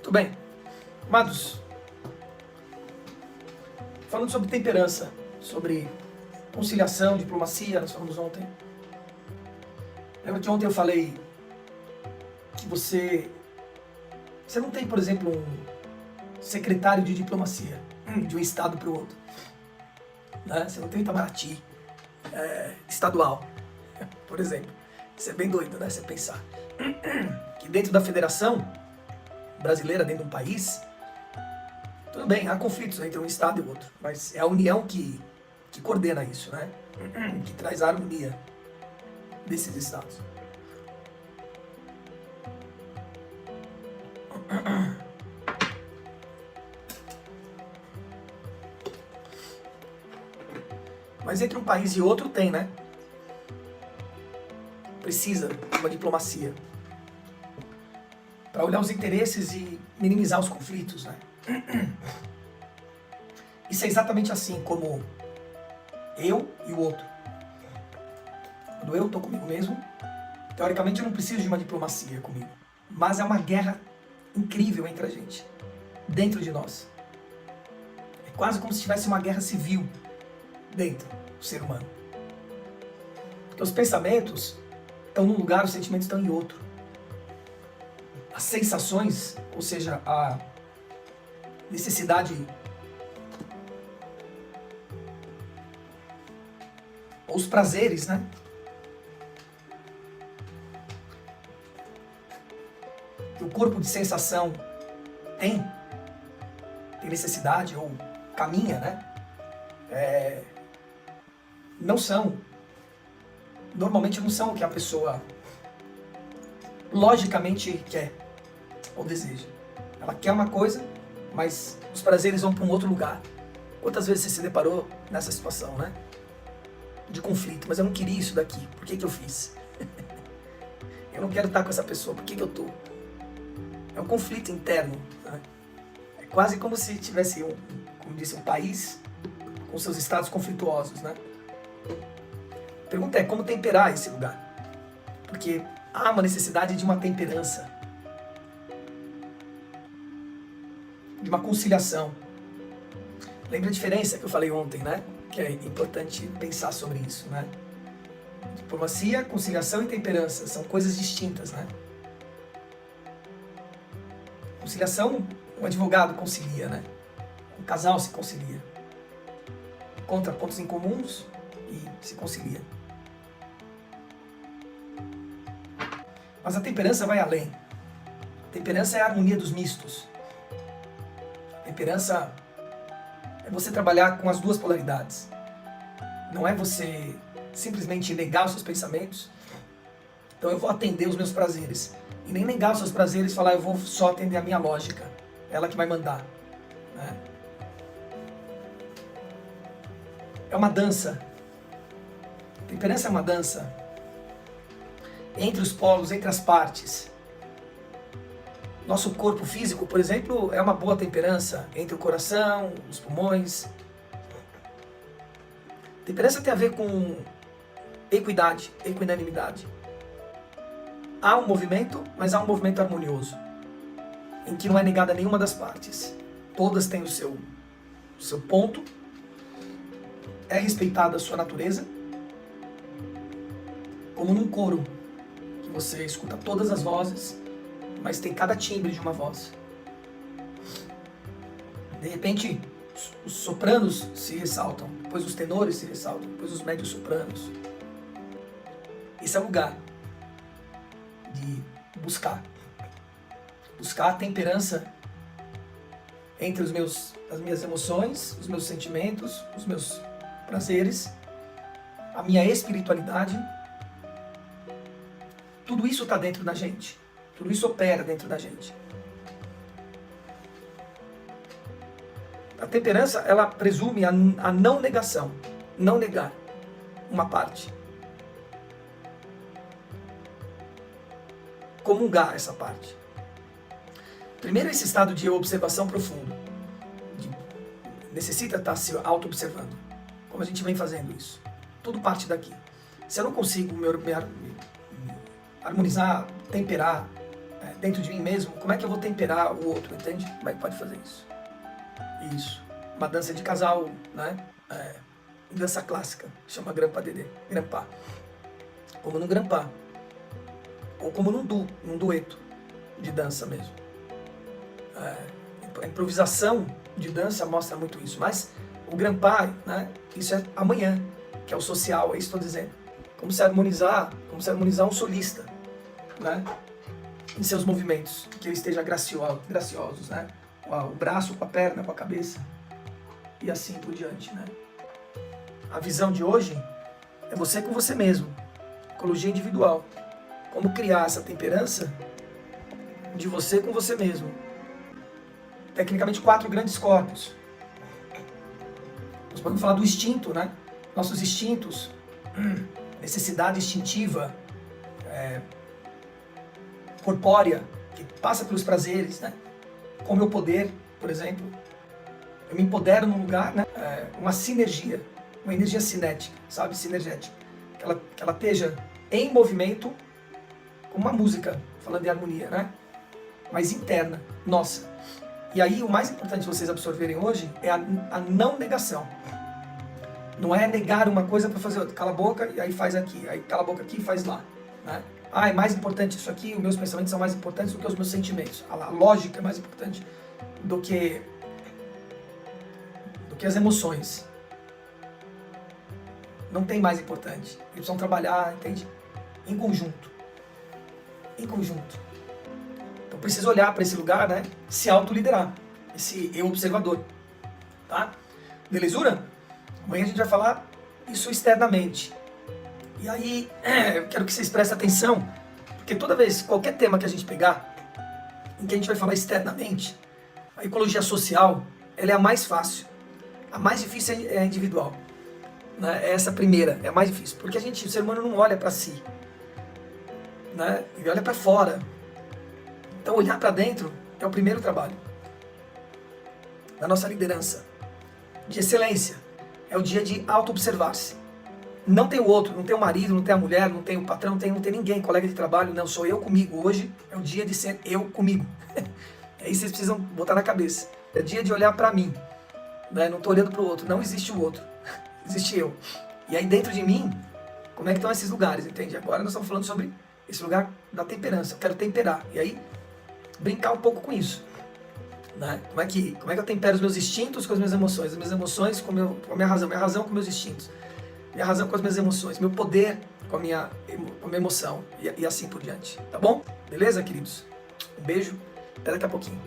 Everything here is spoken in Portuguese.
Tudo bem? Amados, falando sobre temperança, sobre conciliação, diplomacia, nós falamos ontem. Lembra que ontem eu falei que você não tem, por exemplo, um secretário de diplomacia de um estado para o outro, né? Você não tem um Itamaraty estadual, por exemplo. Isso é bem doido, né? Você pensar que dentro da federação brasileira, dentro de um país, tudo bem, há conflitos entre um estado e o outro, mas é a União que coordena isso, né? Que traz a harmonia desses estados. Mas entre um país e outro tem, né? Precisa de uma diplomacia para olhar os interesses e minimizar os conflitos, né? Isso é exatamente assim como eu e o outro. Quando eu estou comigo mesmo, teoricamente eu não preciso de uma diplomacia comigo, mas é uma guerra incrível entre a gente, dentro de nós. É quase como se tivesse uma guerra civil dentro do ser humano. Porque os pensamentos estão num lugar, os sentimentos estão em outro. As sensações, ou seja, a necessidade ou os prazeres, né? Que o corpo de sensação tem necessidade ou caminha, né? Normalmente não são o que a pessoa logicamente quer ou deseja. Ela quer uma coisa, mas os prazeres vão para um outro lugar. Quantas vezes você se deparou nessa situação, né? De conflito, mas eu não queria isso daqui, por que eu fiz? Eu não quero estar com essa pessoa, por que eu tô? É um conflito interno, né? É quase como se tivesse como disse, um país com seus estados conflituosos, né? A pergunta é como temperar esse lugar, porque há uma necessidade de uma temperança, de uma conciliação. Lembra a diferença que eu falei ontem, né? Que é importante pensar sobre isso, né? Diplomacia, conciliação e temperança são coisas distintas, né? Conciliação, um advogado concilia, né? Um casal se concilia. Encontra pontos em comuns e se concilia. Mas a temperança vai além. A temperança é a harmonia dos mistos. A temperança é você trabalhar com as duas polaridades. Não é você simplesmente negar os seus pensamentos. Então eu vou atender os meus prazeres. E nem negar os seus prazeres e falar eu vou só atender a minha lógica. Ela que vai mandar, né? É uma dança. Temperança é uma dança entre os polos, entre as partes. Nosso corpo físico, por exemplo, é uma boa temperança entre o coração, os pulmões. Temperança tem a ver com equidade, equinanimidade. Há um movimento, mas há um movimento harmonioso, em que não é negada nenhuma das partes. Todas têm o seu ponto, é respeitada a sua natureza, como num coro, que você escuta todas as vozes, mas tem cada timbre de uma voz. De repente, os sopranos se ressaltam, depois os tenores se ressaltam, depois os médios sopranos. Esse é o lugar de buscar a temperança entre as minhas emoções, os meus sentimentos, os meus prazeres, a minha espiritualidade. Tudo isso está dentro da gente. Tudo isso opera dentro da gente. A temperança, ela presume a não negação, não negar uma parte. Comungar essa parte. Primeiro, esse estado de observação profundo. Necessita estar se auto-observando. Como a gente vem fazendo isso. Tudo parte daqui. Se eu não consigo me harmonizar, temperar, dentro de mim mesmo, como é que eu vou temperar o outro, entende? Como é que pode fazer isso? Isso. Uma dança de casal, né? Dança clássica, chama Grampa Dedê, Grampá. Como num Grampá. Ou como num dueto de dança mesmo. A improvisação de dança mostra muito isso, mas o Grampá, né? Isso é amanhã, que é o social, é isso que estou dizendo. Como se harmonizar um solista, né? Em seus movimentos, que ele esteja graciosos, né? O braço com a perna, com a cabeça, e assim por diante, né? A visão de hoje é você com você mesmo, ecologia individual. Como criar essa temperança de você com você mesmo. Tecnicamente, 4 grandes corpos. Nós podemos falar do instinto, né? Nossos instintos, necessidade instintiva, corpórea, que passa pelos prazeres, né? Com o meu poder, por exemplo. Eu me empodero num lugar, né? Uma sinergia, uma energia cinética, sabe? Sinergética. Que ela esteja em movimento, como uma música, falando de harmonia, né? Mas interna, nossa. E aí o mais importante de vocês absorverem hoje é a não negação. Não é negar uma coisa para fazer outra. Cala a boca e aí faz aqui. Aí cala a boca aqui e faz lá. Né? É mais importante isso aqui, os meus pensamentos são mais importantes do que os meus sentimentos. A lógica é mais importante do que as emoções. Não tem mais importante. Eles precisam trabalhar, entende? Em conjunto. Em conjunto. Então preciso olhar para esse lugar, né? Se autoliderar. Esse eu observador. Tá? Belezura? Amanhã a gente vai falar isso externamente. E aí, eu quero que vocês prestem atenção, porque toda vez, qualquer tema que a gente pegar, em que a gente vai falar externamente, a ecologia social, ela é a mais fácil. A mais difícil é a individual. Né? É essa primeira, é a mais difícil. Porque o ser humano não olha para si. Né? Ele olha para fora. Então olhar para dentro é o primeiro trabalho. Da nossa liderança. De excelência. É o dia de auto-observar-se. Não tem o outro, não tem o marido, não tem a mulher, não tem o patrão, não tem ninguém, colega de trabalho, não, sou eu comigo. Hoje é o dia de ser eu comigo. É isso que vocês precisam botar na cabeça. É dia de olhar para mim. Né? Não estou olhando para o outro, não existe o outro. Existe eu. E aí dentro de mim, como é que estão esses lugares, entende? Agora nós estamos falando sobre esse lugar da temperança. Eu quero temperar. E aí, brincar um pouco com isso. Né? Como é que eu tempero os meus instintos com as minhas emoções? As minhas emoções com a minha razão com meus instintos. Minha razão com as minhas emoções. Meu poder com a minha emoção. E assim por diante. Tá bom? Beleza, queridos? Um beijo. Até daqui a pouquinho.